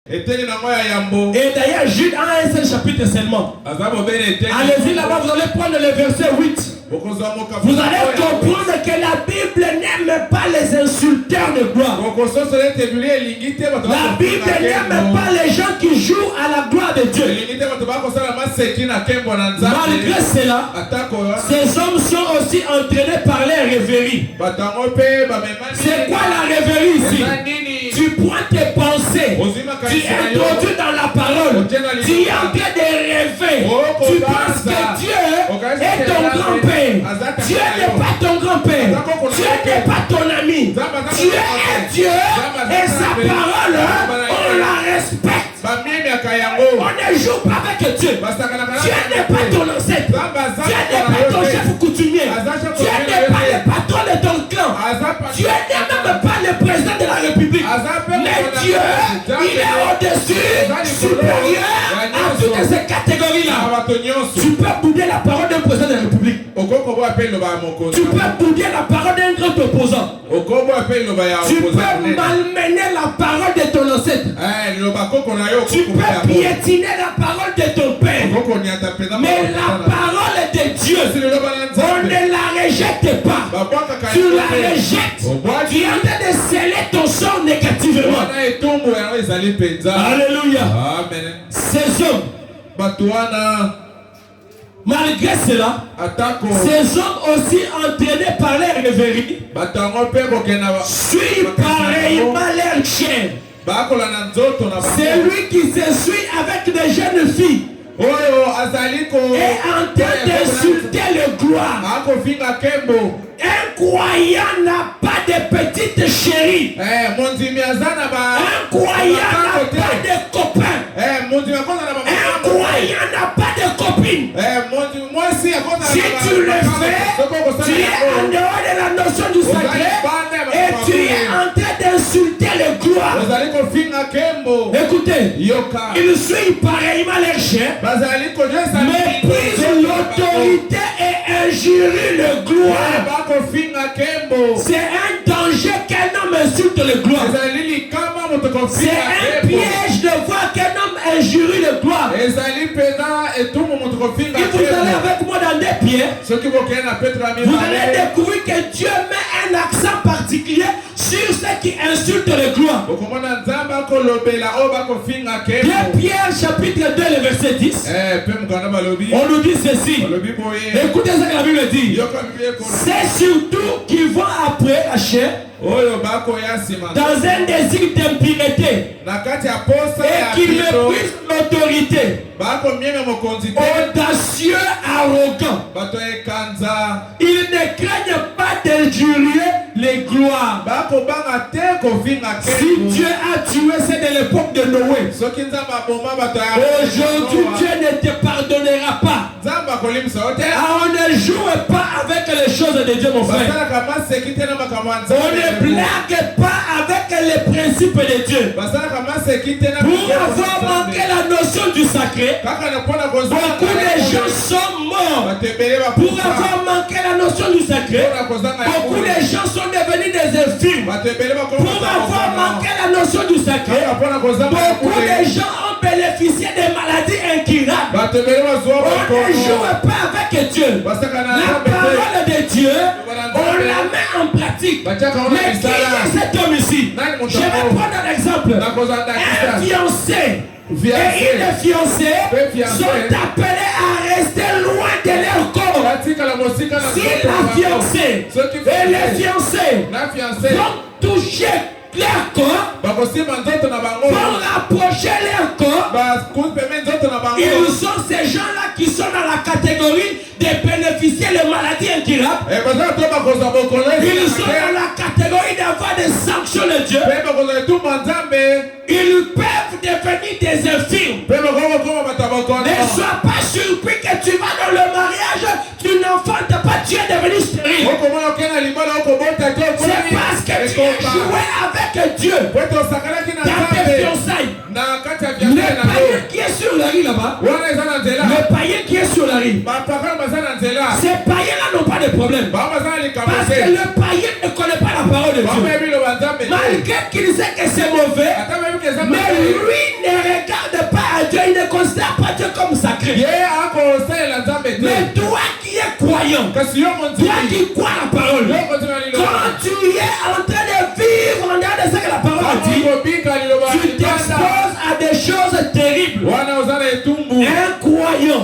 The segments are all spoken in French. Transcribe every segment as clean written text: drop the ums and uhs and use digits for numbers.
Et d'ailleurs, Jude a un seul chapitre seulement. Allez-y là-bas, vous allez prendre le verset 8. Vous allez comprendre que la Bible n'aime pas les insulteurs de gloire. La Bible n'aime pas les gens qui jouent à la gloire de Dieu. Malgré cela, ces hommes sont aussi entraînés par les rêveries. C'est quoi la rêverie ici? Tu prends tes pensées, tu introduis dans la parole, tu es en train de rêver, tu penses que Dieu est ton grand-père. Dieu n'est pas ton grand-père, Dieu n'est pas ton ami, Dieu est Dieu et sa parole, on la respecte. On ne joue pas avec Dieu. Dieu n'est pas ton ancêtre, Dieu n'est pas ton chef coutumier, Dieu n'est pas le patron de ton clan, Dieu n'est même pas le président de la République. Mais Dieu, il est au-dessus, supérieur à toutes ces catégories-là. Tu peux bouder la parole d'un président de la République. Tu peux bouder la parole d'un grand opposant. Tu peux malmener la parole de ton ancêtre. Tu peux piétiner la parole de ton père. Mais la parole de Dieu, on ne la rejette pas. Tu la rejettes. Tu es en train de sceller ton sort négativement. Alléluia. Ces hommes, malgré cela, ces hommes aussi entraînés par les rêveries suivent pareillement leur chair. C'est lui qui se suit avec des jeunes filles et en train d'insulter le gloire. Un croyant n'a pas de petite chérie. Un croyant n'a pas de copain. Un croyant n'a pas de copine. Si tu le fais, tu es en dehors de la notion du sacré et tu es en train d'insulter le gloire. Écoutez, ils suivent pareillement les chiens, méprisent l'autorité et injurient le gloire. C'est un danger qu'un homme insulte le gloire. C'est un piège de voir qu'un homme injurie le gloire. Et vous allez avec moi dans des pierres. Vous allez découvrir que Dieu met un accent particulier sur ceux qui insultent le gloire. Pierre chapitre 2 le verset 10. On nous dit ceci. Écoutez ce que la Bible dit. C'est surtout qu'ils vont après la chair dans un désir d'impunité et qui méprisent l'autorité, audacieux, arrogant. Ils ne craignent pas d'injurier les gloires. Si Dieu a tué, c'est de l'époque de Noé. Aujourd'hui, Dieu ne te pardonnera pas. On ne joue pas avec les choses de Dieu, mon frère. On ne blague pas avec les principes de Dieu. Pour avoir manqué la notion du sacré, beaucoup de gens sont morts. Pour avoir manqué la notion du sacré, beaucoup de gens sont devenus des infirmes. Pour avoir manqué la notion du sacré, beaucoup de gens ont bénéficié des maladies incurables. On ne joue pas avec Dieu. La parole de Dieu, on la met en pratique. Mais qui est cet homme ici? Je vais prendre un exemple. Un fiancé et une fiancée sont appelés à rester loin de leur corps. Si la fiancée et les fiancés vont toucher leur corps, vont rapprocher leur corps, ils sont ces gens-là qui sont dans la catégorie de bénéficier de maladies incurables. Ils sont dans la catégorie d'avoir des sanctions de Dieu. Ils peuvent devenir des infirmes. Ne sois pas surpris que tu vas dans le mariage, tu n'enfantes pas, tu es devenu stérile. C'est parce que tu as joué avec Dieu. Dans tes fiançailles. Le païen qui est sur la rue là-bas, le païen qui est sur la rue, ces païens-là n'ont pas de problème. Parce que le païen ne connaît pas la parole de Dieu. Malgré qu'il sait que c'est mauvais, mais lui prêtre. Mais toi qui es croyant, toi qui crois la parole, quand tu es en train de vivre en dehors de ce que la parole a dit, tu t'exposes à des choses terribles. Un croyant,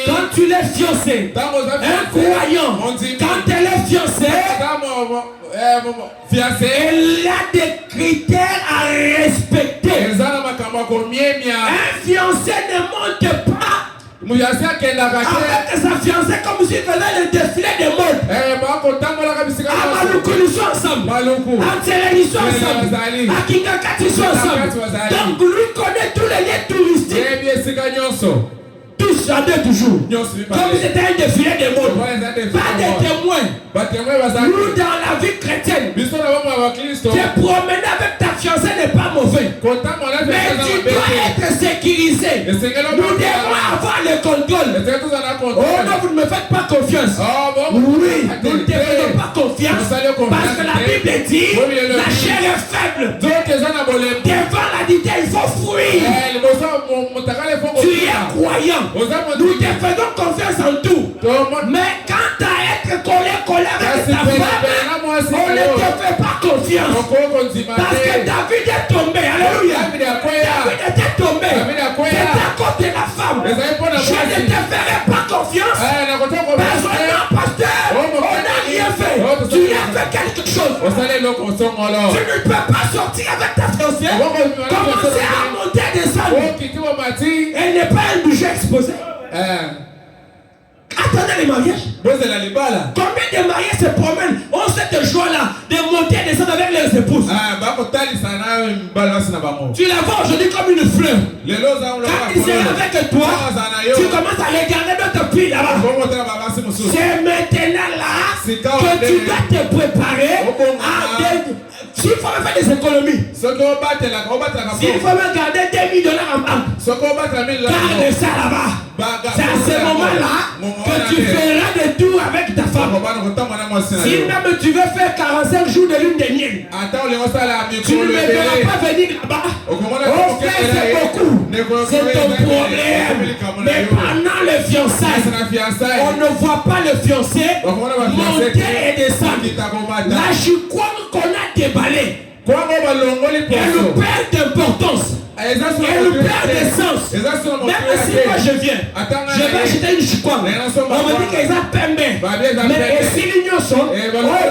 quand tu l'es fiancé, un croyant, quand elle est fiancée, elle a des critères à respecter. Un fiancé ne monte pas avec sa fiancée comme s'il faisait le défilé de mode. Ensemble. Ensemble. À Kingakati ensemble. Donc lui connaît tous les lieux touristiques. Tous chantaient toujours. Comme c'était un défilé de mode. Pas de témoins. Nous dans la vie chrétienne, te promener avec ta fiancée n'est pas mauvais. Mais tu dois être sécurisé. Nous devons avoir le contrôle. Oh non, vous ne me faites pas confiance. Oui, nous ne te faisons pas confiance. Parce que la Bible dit, la chair est faible. Devant la dité, il faut fuir. Tu es croyant. Nous te faisons confiance en tout. Mais quand tu as être collé avec ta femme, on ne te fait pas confiance. Parce que David est tombé. Alléluia. David était tombé. C'est à cause de la femme. Je ne te ferai pas confiance. Parce que non, pasteur, on n'a rien fait. Tu as fait quelque chose. Tu ne peux pas sortir avec ta fiancée. Commencer à monter et descendre. Elle n'est pas un budget exposé. Attendez les mariages. Combien de mariages se promènent? On cette joie-là de monter et descendre avec leurs épouses. Tu la vois aujourd'hui comme une fleur. Quand ils sont avec toi, tu commences à regarder d'autres filles là-bas. C'est maintenant là que tu dois te préparer à s'il faut faire des économies. S'il faut me garder $2,000 en banque. Garde ça là-bas. C'est à ce moment-là que tu feras des tours avec ta femme. Si même tu veux faire 45 jours de lune de miel, tu ne me verras pas venir là-bas. Oh frère, c'est beaucoup. C'est ton problème. Mais pendant le fiançailles, on ne voit pas le fiancé monter et descendre. Là, je crois qu'on a déballé. Elle nous perd d'importance. Elle nous perd d'essence. Même si moi je viens, je vais acheter une chouquoine. On me dit qu'ils ont pembé. Mais si l'union sont, on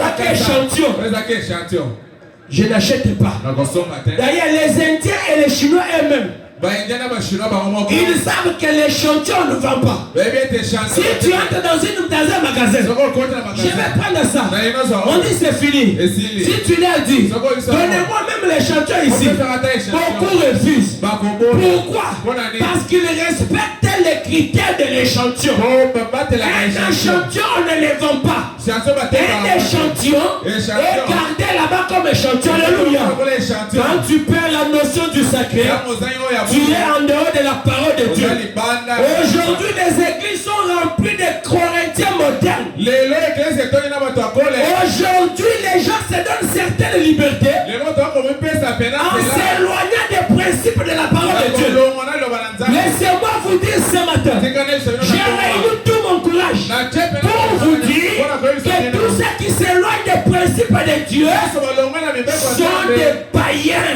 a qu'un échantillon. Je n'achète pas. D'ailleurs, les Indiens et les Chinois eux-mêmes, ils savent que l'échantillon ne vend pas. Si tu entres dans un magasin, je vais prendre ça. On dit c'est fini. Si tu l'as dit, donnez-moi même l'échantillon ici. Beaucoup refusent. Pourquoi? Parce qu'ils respectent les critères de l'échantillon. Un échantillon, on ne les vend pas. Un échantillon est gardé là-bas comme échantillon. Alléluia. Quand tu perds la notion du sacré, tu es en dehors de la parole de Dieu. Aujourd'hui, les églises sont remplies de Corinthiens modernes. Aujourd'hui, les gens se donnent certaines libertés en s'éloignant des principes de la parole de Dieu. Laissez-moi vous dire ce matin, j'ai réuni tout mon courage pour vous dire que tous ceux qui s'éloignent des principes de Dieu sont des païens.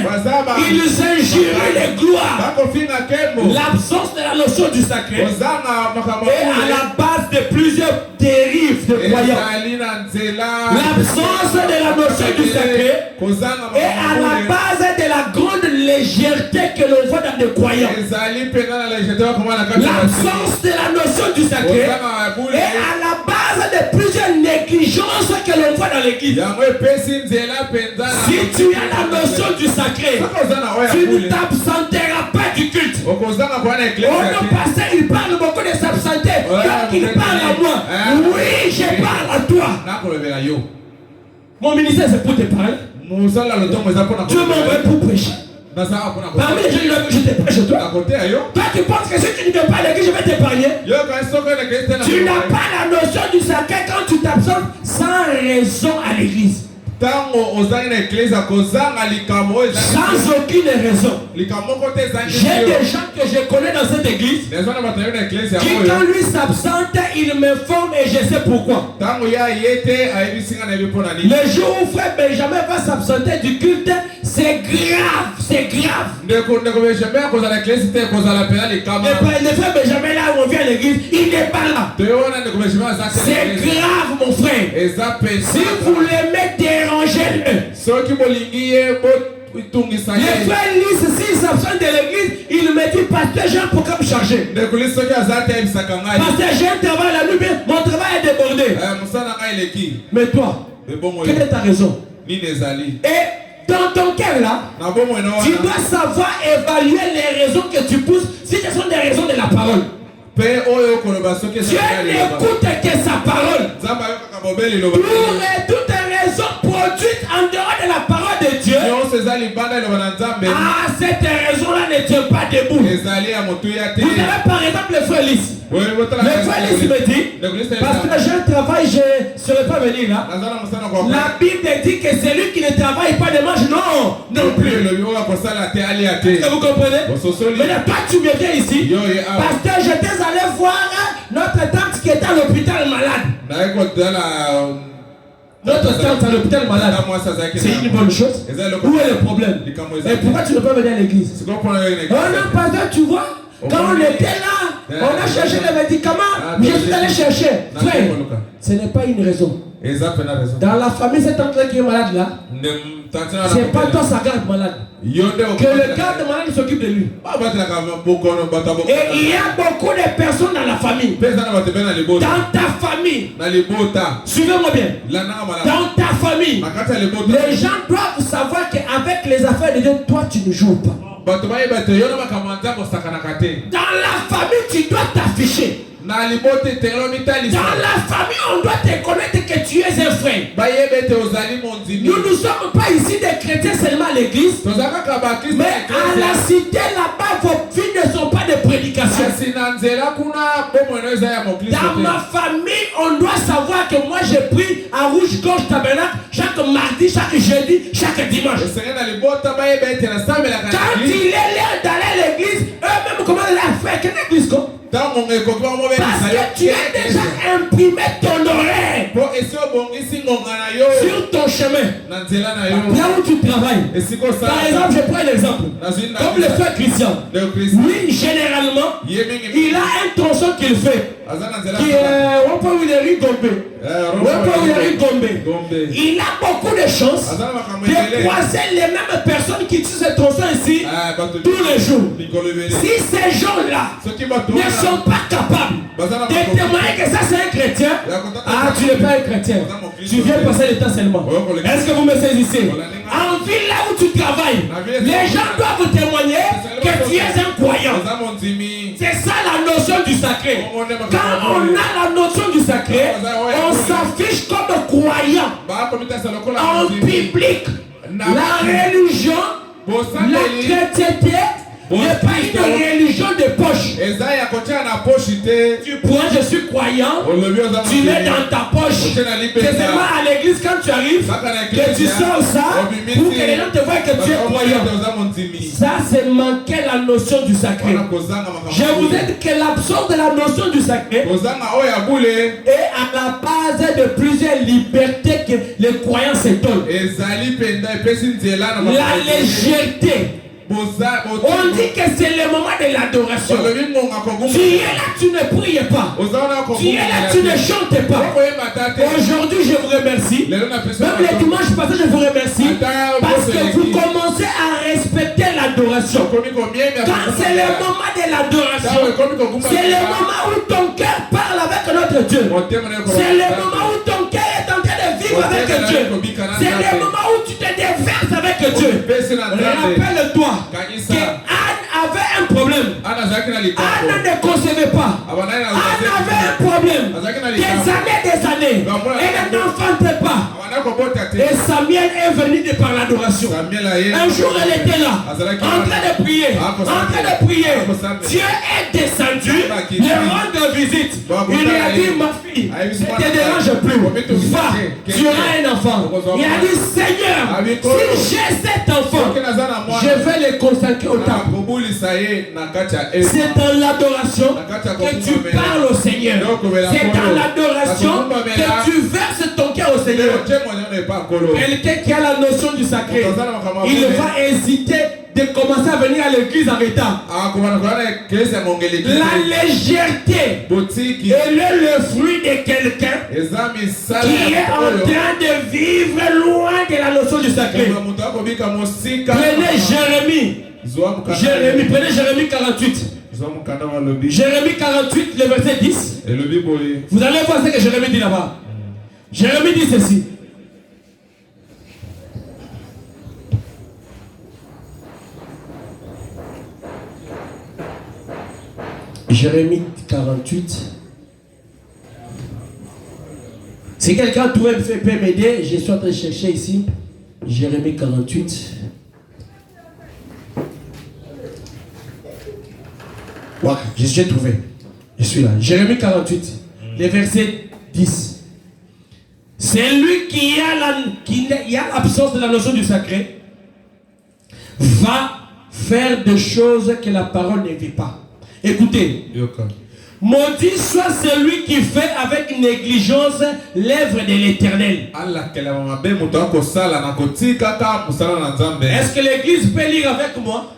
Ils injurent les gloires. L'absence de la notion du sacré est à la base de plusieurs dérives de croyants. L'absence de la notion du sacré est à la base de la grande légèreté que l'on voit dans les croyants. L'absence de la notion du sacré est à la base de plusieurs négligences que l'on voit dans l'église. Si tu as la notion du sacré, tu ne t'absenteras pas du culte. Oh non, pasteur, il parle beaucoup de s'absenter. Donc il parle à moi. Oui, je parle à toi. Mon ministère, c'est pour te parler. Dieu m'a envoyé pour prêcher. Parmi les gens, je te prêche toi. Toi, tu penses que si tu ne viens pas à l'église, je vais t'épargner. Tu n'as pas la notion du sacré quand tu t'absentes sans raison à l'église. sans aucune raison. J'ai des gens que je connais dans cette église qui, quand lui s'absente, il m'informe et je sais pourquoi. Le jour où frère Benjamin va s'absenter du culte, c'est grave, c'est grave. Et le frère Benjamin, là où on vient à l'église, il n'est pas là. C'est grave, mon frère. Si vous l'aimez, dérangez-le. Les frères Lys, s'ils s'absentent de l'église, il me dit, Pasteur Jean, pourquoi me charger? Pasteur Jean travaille la nuit, mon travail est débordé. Mais toi, quelle est ta raison? Et dans ton cœur là, tu dois savoir évaluer les raisons que tu pousses, si ce sont des raisons de la parole. Dieu n'écoute que sa parole. Toutes les raisons produites en dehors de la parole de Dieu, cette raison-là ne tient pas debout. Vous avez par exemple le frère Lys. Le frère Lys me dit, parce que j'ai un travail, je ne serai pas venu là. La Bible dit que celui qui ne travaille pas ne mange non plus. Est-ce que vous comprenez? Mais toi tu me viens ici, parce que j'étais allé voir notre tante qui était à l'hôpital malade. Notre tante à l'hôpital malade. C'est une bonne chose. Où est le problème? Et pourquoi tu ne peux pas venir à l'église? Oh non, pasteur, tu vois, quand on était là, on a cherché les médicaments, je suis allé chercher. Frère, ce n'est pas une raison. Dans la famille, cette tante qui est malade là, c'est pas toi sa garde malade. Que le garde malade s'occupe de lui. Et il y a beaucoup de personnes dans la famille. Dans ta famille. Suivez-moi bien. Dans ta famille. Les gens doivent savoir qu'avec les affaires de Dieu, toi tu ne joues pas. Dans la famille, tu dois t'afficher. Dans la famille, on doit te connaître que tu es un frère. Nous ne sommes pas ici des chrétiens seulement à l'église, mais à la cité là-bas, vos filles ne sont pas des prédications. Dans ma famille, on doit savoir que moi j'ai pris à Rouge Gorge Tabernacle chaque mardi, chaque jeudi, chaque dimanche. Quand il est là d'aller à l'église, eux-mêmes comment la faire? Quelle église quoi? Parce que tu as déjà imprimé ton oreille sur ton chemin, là où tu travailles. Par exemple, je prends l'exemple. Comme le frère Christian, lui, généralement, il a un tronçon qu'il fait, qui est Gombe. Il a beaucoup de chance de croiser les mêmes personnes qui utilisent ce tronçon ici tous les jours. Si ces gens-là ne sont pas capables de témoigner que ça c'est un chrétien, tu n'es pas un chrétien. Tu viens passer le temps seulement. Est-ce que vous me saisissez? En ville là où tu travailles, les gens doivent témoigner que tu es un croyant. C'est ça la notion du sacré. Quand on a la notion du sacré, on s'affiche comme croyant en public. La religion, la chrétienté n'est pas une religion de poche. Moi je suis croyant, tu mets dans ta poche. C'est seulement à l'église quand tu arrives que tu sors ça pour que les gens te voient que tu es croyant. Ça c'est manquer la notion du sacré. Je vous ai dit que l'absence de la notion du sacré est à la base de plusieurs libertés que les croyants se donnent. La légèreté. On dit que c'est le moment de l'adoration. Tu es là, tu ne pries pas. Tu es là, tu ne chantes pas. Aujourd'hui, je vous remercie. Même le dimanche passé, je vous remercie. Parce que vous commencez à respecter l'adoration. Quand c'est le moment de l'adoration, c'est le moment où ton cœur parle avec notre Dieu. C'est le moment où ton cœur est en train de vivre avec Dieu. C'est le moment où tu te déverses avec Dieu. Rappelle-toi que Anne avait un problème. Anne ne concevait pas. Anne avait un problème. problème. Des années. Elle n'enfantait pas. Et Samuel est venu de par l'adoration. Un jour, elle était là, en train de prier. Dieu est descendu, le rendre visite. Il lui a dit, ma fille, ne te dérange plus. Va, tu auras un enfant. Il a dit, Seigneur, si j'ai cet enfant, je vais le consacrer au temple. C'est dans l'adoration que tu parles au Seigneur. C'est dans l'adoration que tu verses ton cœur au Seigneur. Quelqu'un qui a la notion du sacré, il va hésiter de commencer à venir à l'église en retard. La légèreté est le fruit de quelqu'un qui est en train de vivre loin de la notion du sacré. Prenez Jérémie 48. Jérémie 48, le verset 10. Vous allez voir ce que Jérémie dit là-bas. Jérémie dit ceci. Jérémie 48. Si quelqu'un peut m'aider, je suis en train de chercher ici. Jérémie 48. Ouais, j'ai trouvé. Je suis là. Jérémie 48, le verset 10. C'est lui qui a l'absence de la notion du sacré, va faire des choses que la parole ne vit pas. Écoutez. Maudit soit celui qui fait avec négligence l'œuvre de l'Éternel. Est-ce que l'église peut lire avec moi?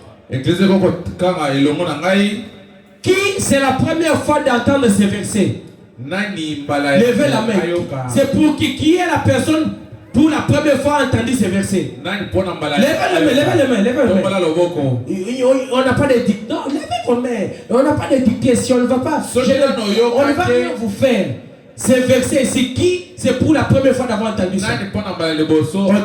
Qui c'est la première fois d'entendre ces versets? Levez la main. C'est pour qui est la personne pour la première fois entendu ces versets? Levez les mains. On n'a pas de dictation. Non, levez vos mains. On n'a pas de dictation. On ne va pas. On ne va rien vous faire. Ces versets ici, qui c'est pour la première fois d'avoir entendu ça? Ok,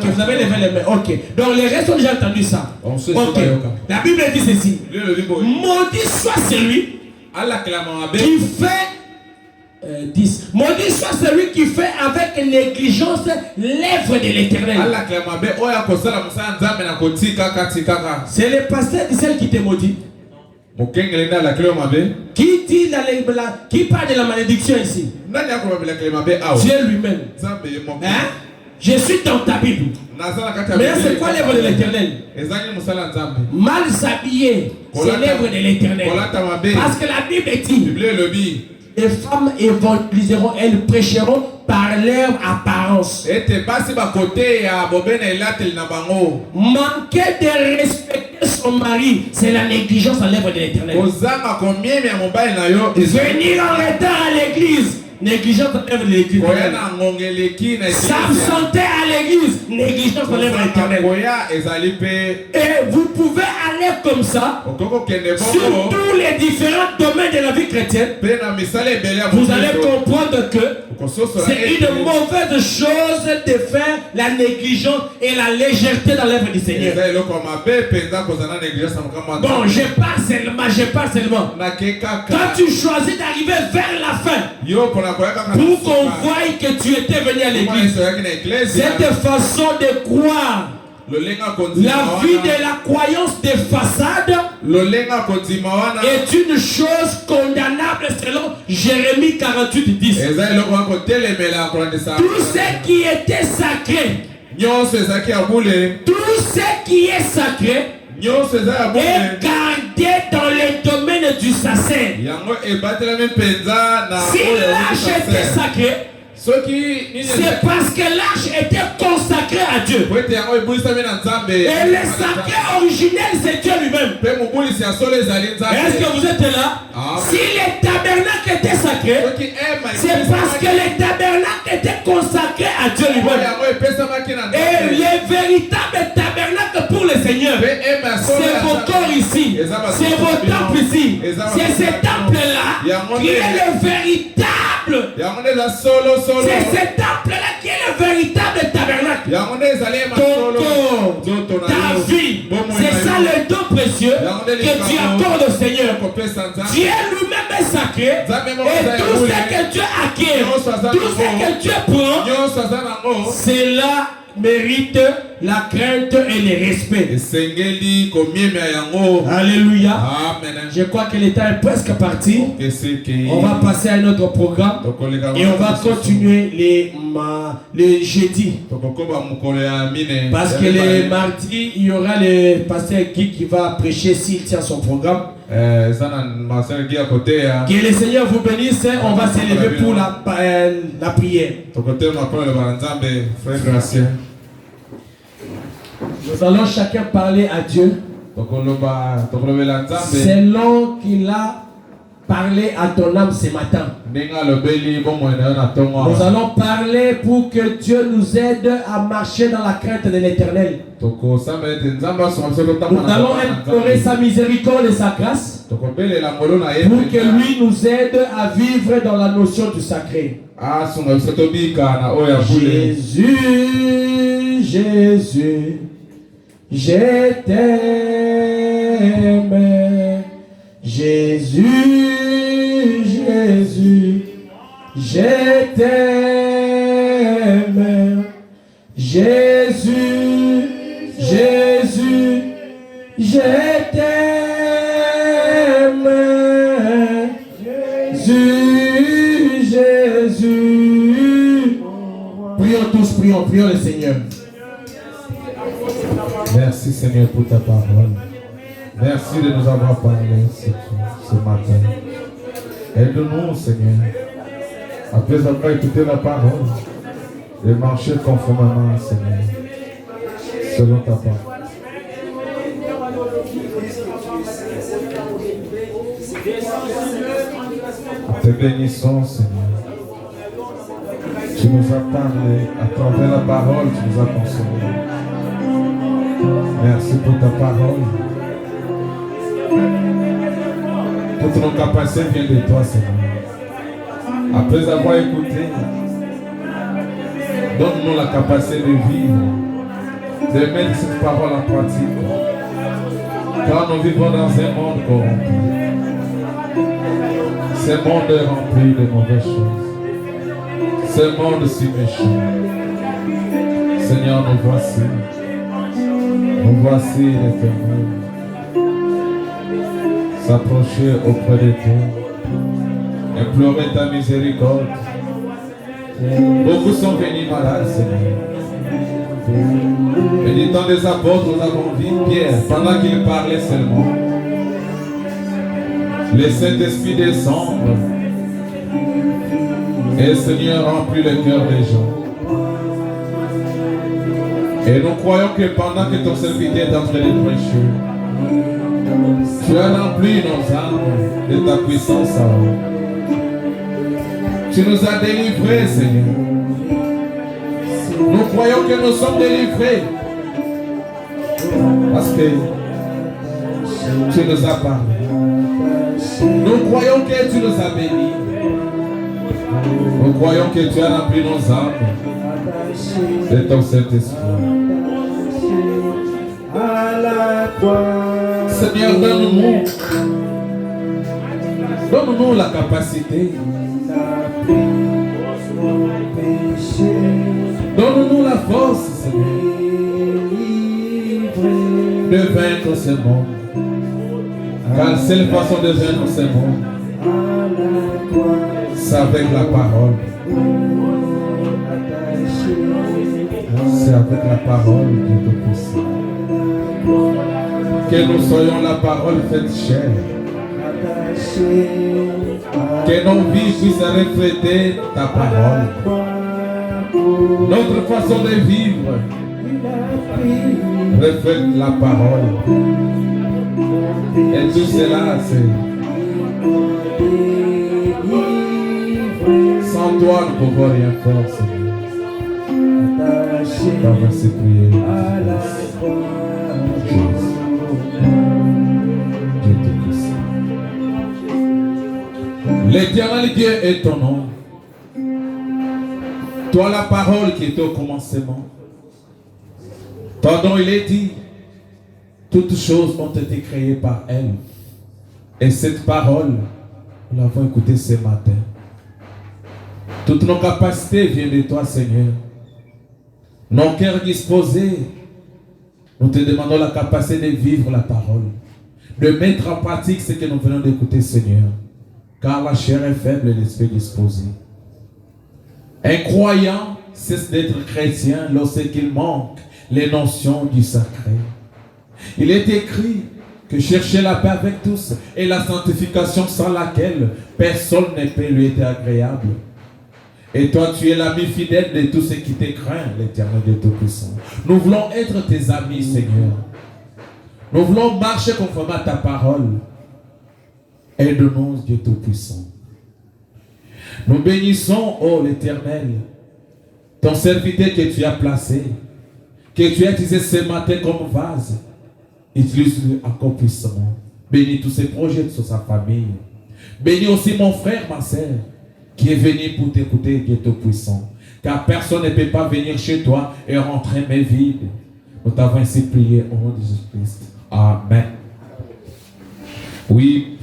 vous avez levé les mains. Ok. Donc les restes ont déjà entendu ça. Ok. La Bible dit ceci. Maudit soit celui qui fait 10. Maudit soit celui qui fait avec négligence l'œuvre de l'Éternel. C'est le pasteur d'Israël qui te maudit. Qui parle de la malédiction ici? Dieu lui-même. Hein? Je suis dans ta Bible. Mais c'est quoi l'œuvre de l'Éternel? Mal s'habiller, c'est l'œuvre de l'Éternel. Parce que la Bible dit, les femmes évangéliseront, elles prêcheront par leur apparence. Manquer de respecter son mari, c'est la négligence à l'œuvre de l'Éternel. Venir en retard à l'église, négligence à l'œuvre de l'Éternel. S'absenter à l'église, négligence à l'œuvre de l'Éternel. Et vous pouvez aller comme ça sur tous les différents domaines de la vie chrétienne. Vous allez comprendre que c'est une mauvaise chose de faire la négligence et la légèreté dans l'œuvre du Seigneur. Bon, je parle seulement. Quand tu choisis d'arriver vers la fin, pour qu'on voie que tu étais venu à l'église, cette façon de croire, la vie de la croyance de façade est une chose condamnable selon Jérémie 48, 10. Tout ce qui était sacré, tout ce qui est sacré est gardé dans le domaine du sacer. Si l'arche était sacrée, c'est parce que l'arche était consacrée à Dieu. Et le sacré originel, c'est Dieu lui-même. Est-ce que vous êtes là? Si le tabernacle était sacré, c'est parce que le tabernacle était consacré à Dieu lui-même. Et le véritable tabernacle pour le Seigneur, c'est vos corps ici, c'est vos temples ici, c'est ce temple-là qui est le véritable. C'est ce temple-là qui est le véritable tabernacle. Ton corps, ta vie, c'est ça le don précieux que Dieu accorde au Seigneur. Dieu lui-même est sacré. Et tout ce que Dieu acquiert, tout ce que Dieu prend, cela mérite la crainte et le respect. Alléluia. Amen. Je crois que le temps est presque parti. On va passer à un autre programme et on va continuer les jeudis. Parce que les mardis, il y aura le pasteur Guy qui va prêcher s'il tient son programme. Que le Seigneur vous bénisse. On va s'élever pour la prière. Nous allons chacun parler à Dieu selon qu'il a parlé à ton âme ce matin. Nous allons parler pour que Dieu nous aide à marcher dans la crainte de l'Éternel. Nous allons implorer sa miséricorde et sa grâce pour que lui nous aide à vivre dans la notion du sacré. Jésus, Jésus, je t'aime. Jésus, Jésus, je t'aime. Jésus, Jésus, je t'aime. Jésus, Jésus. Prions tous, prions le Seigneur. Merci Seigneur pour ta parole. Merci de nous avoir parlé ce matin. Aide-nous Seigneur, après avoir écouté la parole, de marcher conformément Seigneur, selon ta parole. Te bénissons Seigneur. Tu nous as parlé à travers la parole, tu nous as consolés. Merci pour ta parole. Toutes nos capacités viennent de toi, Seigneur. Après avoir écouté, donne-nous la capacité de vivre, de mettre cette parole en pratique. Car nous vivons dans un monde corrompu. Ce monde est rempli de mauvaises choses. Ce monde si méchant. Seigneur, nous voici. Nous voici l'Éternel. S'approcher auprès de toi. Implorer ta miséricorde. Beaucoup sont venus malades, Seigneur. Et du temps des apôtres, nous avons vu Pierre, pendant qu'il parlait seulement. Le Saint-Esprit descend. Et le Seigneur remplit le cœur des gens. Et nous croyons que pendant que ton serviteur est en train de prêcher, tu as rempli nos âmes de ta puissance. Tu nous as délivrés, Seigneur. Nous croyons que nous sommes délivrés. Parce que tu nous as parlé. Nous croyons que tu nous as bénis. Nous croyons que tu as rempli nos âmes de ton Saint-Esprit. Seigneur, donne-nous la capacité. Donne-nous la force, Seigneur, de vaincre ce monde. Car la seule façon de vaincre ce monde, c'est avec la parole. C'est avec la parole que tu puisses. Que nous soyons la parole faite chair. Que nos vies puissent refléter ta parole. Notre façon de vivre reflète la parole. Et tout cela, c'est sans toi, nous ne pouvons rien faire, Seigneur. Dans ces prières. L'Éternel Dieu est ton nom. Toi la parole qui est au commencement. Ton nom il est dit. Toutes choses ont été créées par elle. Et cette parole, nous l'avons écoutée ce matin. Toutes nos capacités viennent de toi, Seigneur. Nos cœurs disposés, nous te demandons la capacité de vivre la parole, de mettre en pratique ce que nous venons d'écouter, Seigneur. Car la chair est faible et l'esprit disposé. Un croyant cesse d'être chrétien lorsqu'il manque les notions du sacré. Il est écrit que chercher la paix avec tous et la sanctification sans laquelle personne ne peut lui être agréable. Et toi, tu es l'ami fidèle de tous ceux qui te craignent, l'Éternel de Tout-Puissant. Nous voulons être tes amis, Seigneur. Nous voulons marcher conformément à ta parole. Aide-nous, Dieu Tout-Puissant. Nous bénissons, oh l'Éternel, ton serviteur que tu as placé, que tu as utilisé ce matin comme vase. Utilise-le encore puissamment. Bénis tous ses projets sur sa famille. Bénis aussi mon frère, ma soeur, qui est venu pour t'écouter, Dieu Tout-Puissant. Car personne ne peut pas venir chez toi et rentrer mais vide. Nous t'avons ainsi prié au nom de Jésus-Christ. Amen. Oui,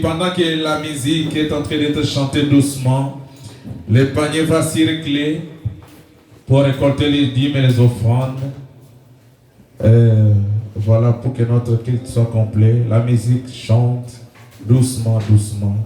pendant que la musique est en train d'être chantée doucement, le panier va circuler pour récolter les dîmes et les offrandes. Voilà, pour que notre culte soit complet. La musique chante doucement, doucement.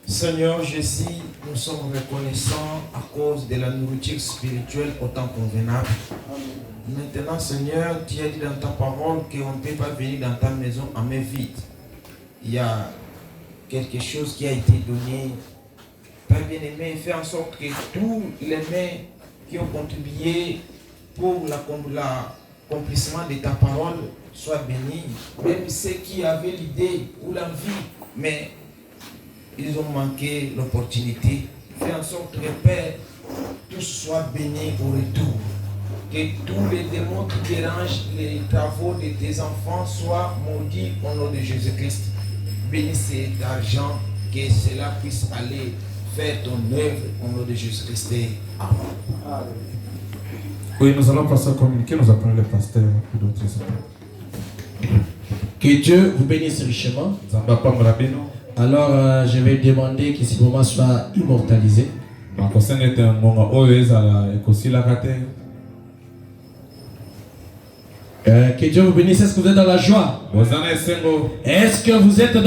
Seigneur Jésus, nous sommes reconnaissants à cause de la nourriture spirituelle autant convenable. Maintenant, Seigneur, tu as dit dans ta parole qu'on ne peut pas venir dans ta maison à main vide. Il y a quelque chose qui a été donné. Père bien-aimé, fais en sorte que tous les mains qui ont contribué pour l'accomplissement de ta parole soient bénis. Même ceux qui avaient l'idée ou l'envie, mais ils ont manqué l'opportunité. Fais en sorte que, Père, tous soient bénis au retour. Que tous les démons qui dérangent les travaux de tes enfants soient maudits au nom de Jésus-Christ. Bénis cet argent, que cela puisse aller faire ton œuvre au nom de Jésus-Christ. Amen. Oui, nous allons passer à communiquer. Nous appelons le pasteur et d'autres. Que Dieu vous bénisse richement. Alors, je vais demander que ce moment soit immortalisé. Que Dieu vous bénisse. Est-ce que vous êtes dans la joie? Est-ce que vous êtes dans